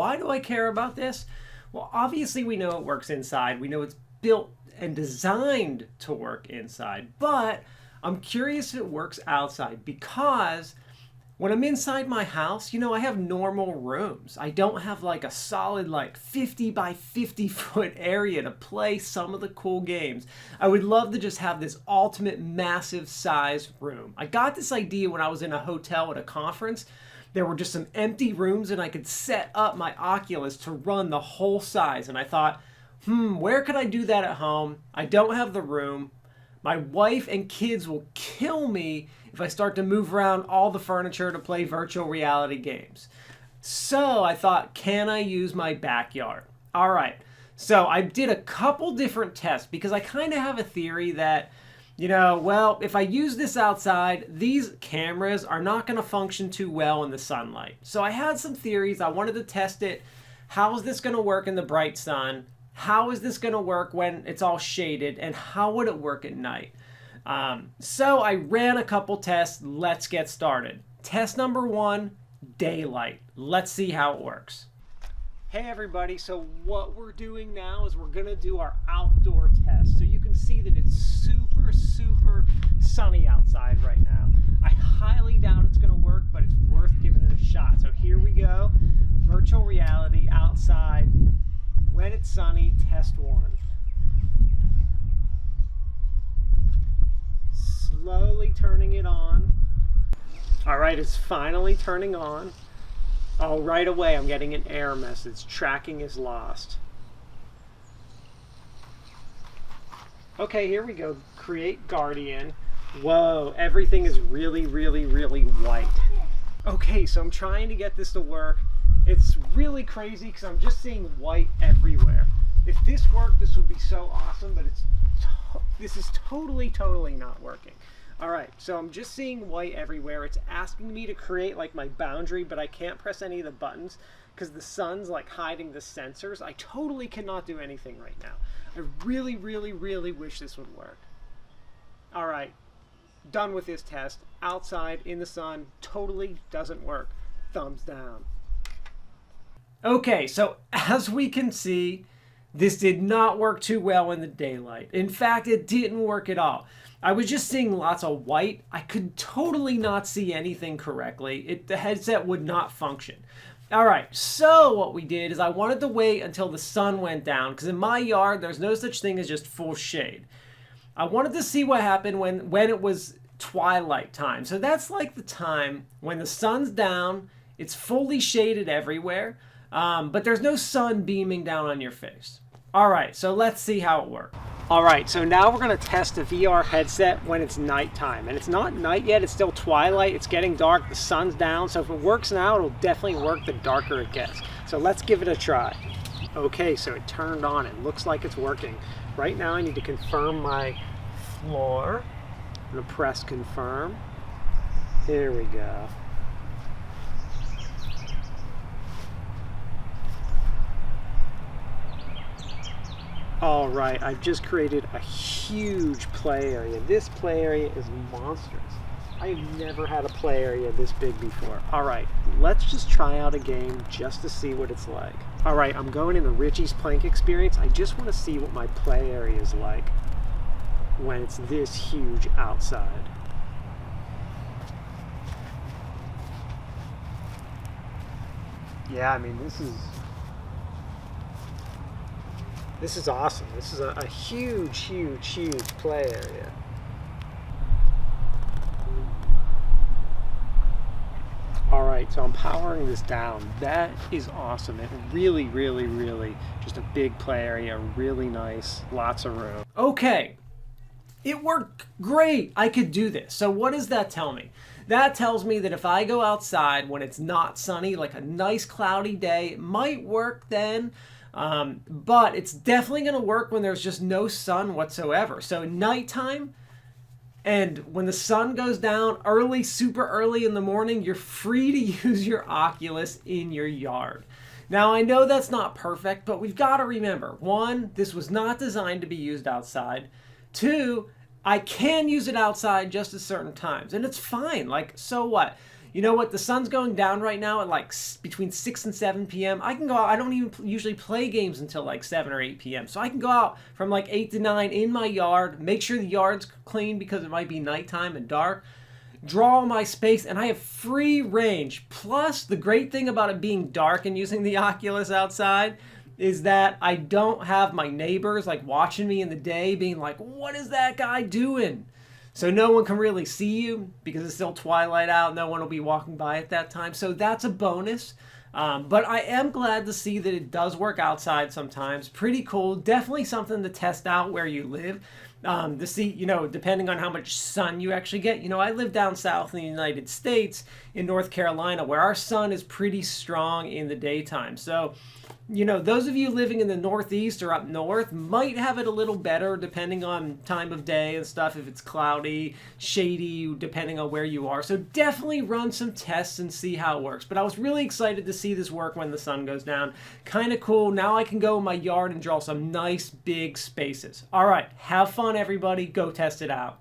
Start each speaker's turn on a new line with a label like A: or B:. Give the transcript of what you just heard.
A: Why do I care about this? Well, obviously we know it works inside. We know it's built and designed to work inside, but I'm curious if it works outside because when I'm inside my house, I have normal rooms. I don't have like a solid 50 by 50 foot area to play some of the cool games. I would love to just have this ultimate massive size room. I got this idea when I was in a hotel at a conference. There were just some empty rooms and I could set up my Oculus to run the whole size. And I thought, where could I do that at home? I don't have the room. My wife and kids will kill me if I start to move around all the furniture to play virtual reality games. So I thought, can I use my backyard? All right. So I did a couple different tests because I kind of have a theory that, if I use this outside, these cameras are not going to function too well in the sunlight. So I had some theories. I wanted to test it. How is this going to work in the bright sun? How is this going to work when it's all shaded? And how would it work at night? So I ran a couple tests. Let's get started. Test number 1, daylight. Let's see how it works. Hey everybody, so what we're doing now is we're gonna do our outdoor test. So you can see that it's super, super sunny outside right now. I highly doubt it's gonna work, but it's worth giving it a shot. So here we go, virtual reality outside, when it's sunny, test 1. Slowly turning it on. All right, it's finally turning on. Oh, right away I'm getting an error message. Tracking is lost. Okay, here we go. Create Guardian. Whoa, everything is really, really, really white. Okay, so I'm trying to get this to work. It's really crazy because I'm just seeing white everywhere. If this worked, this would be so awesome, but this is totally, totally not working. All right, so I'm just seeing white everywhere. It's asking me to create my boundary, but I can't press any of the buttons because the sun's hiding the sensors. I totally cannot do anything right now. I really, really, really wish this would work. All right, done with this test. Outside in the sun, totally doesn't work. Thumbs down. Okay, so as we can see, this did not work too well in the daylight. In fact, it didn't work at all. I was just seeing lots of white. I could totally not see anything correctly. The headset would not function. All right, so what we did is I wanted to wait until the sun went down because in my yard, there's no such thing as just full shade. I wanted to see what happened when it was twilight time. So that's the time when the sun's down, it's fully shaded everywhere, but there's no sun beaming down on your face. All right, so let's see how it works. All right, so now we're gonna test the VR headset when it's nighttime. And it's not night yet, it's still twilight, it's getting dark, the sun's down. So if it works now, it'll definitely work the darker it gets. So let's give it a try. Okay, so it turned on, it looks like it's working. Right now I need to confirm my floor. I'm gonna press confirm. Here we go. All right, I've just created a huge play area. This play area is monstrous. I have never had a play area this big before. All right, let's just try out a game just to see what it's like. All right, I'm going in the Richie's Plank experience. I just want to see what my play area is like when it's this huge outside. Yeah, I mean, this is awesome. This is a huge, huge, huge play area. All right, so I'm powering this down. That is awesome. It really, really, really, just a big play area, really nice, lots of room. Okay, it worked great. I could do this. So what does that tell me? That tells me that if I go outside when it's not sunny, like a nice cloudy day, it might work then. But it's definitely going to work when there's just no sun whatsoever. So nighttime, and when the sun goes down early, super early in the morning, you're free to use your Oculus in your yard. Now, I know that's not perfect, but we've got to remember, 1, this was not designed to be used outside. 2, I can use it outside just at certain times, and it's fine. So what? you know what, the sun's going down right now at like between 6 and 7 p.m. I can go out. I don't even usually play games until like 7 or 8 p.m. So I can go out from like 8 to 9 in my yard, make sure the yard's clean because it might be nighttime and dark, draw my space, and I have free range. Plus, the great thing about it being dark and using the Oculus outside is that I don't have my neighbors like watching me in the day being like, what is that guy doing? So no one can really see you because it's still twilight out. No one will be walking by at that time. So that's a bonus. But I am glad to see that it does work outside sometimes. Pretty cool. Definitely something to test out where you live. To see, you know, depending on how much sun you actually get. You know, I live down south in the United States in North Carolina where our sun is pretty strong in the daytime. So, you know, those of you living in the Northeast or up north might have it a little better depending on time of day and stuff, if it's cloudy, shady, depending on where you are. So definitely run some tests and see how it works. But I was really excited to see this work when the sun goes down. Kind of cool. Now I can go in my yard and draw some nice big spaces. All right, have fun, everybody. Go test it out.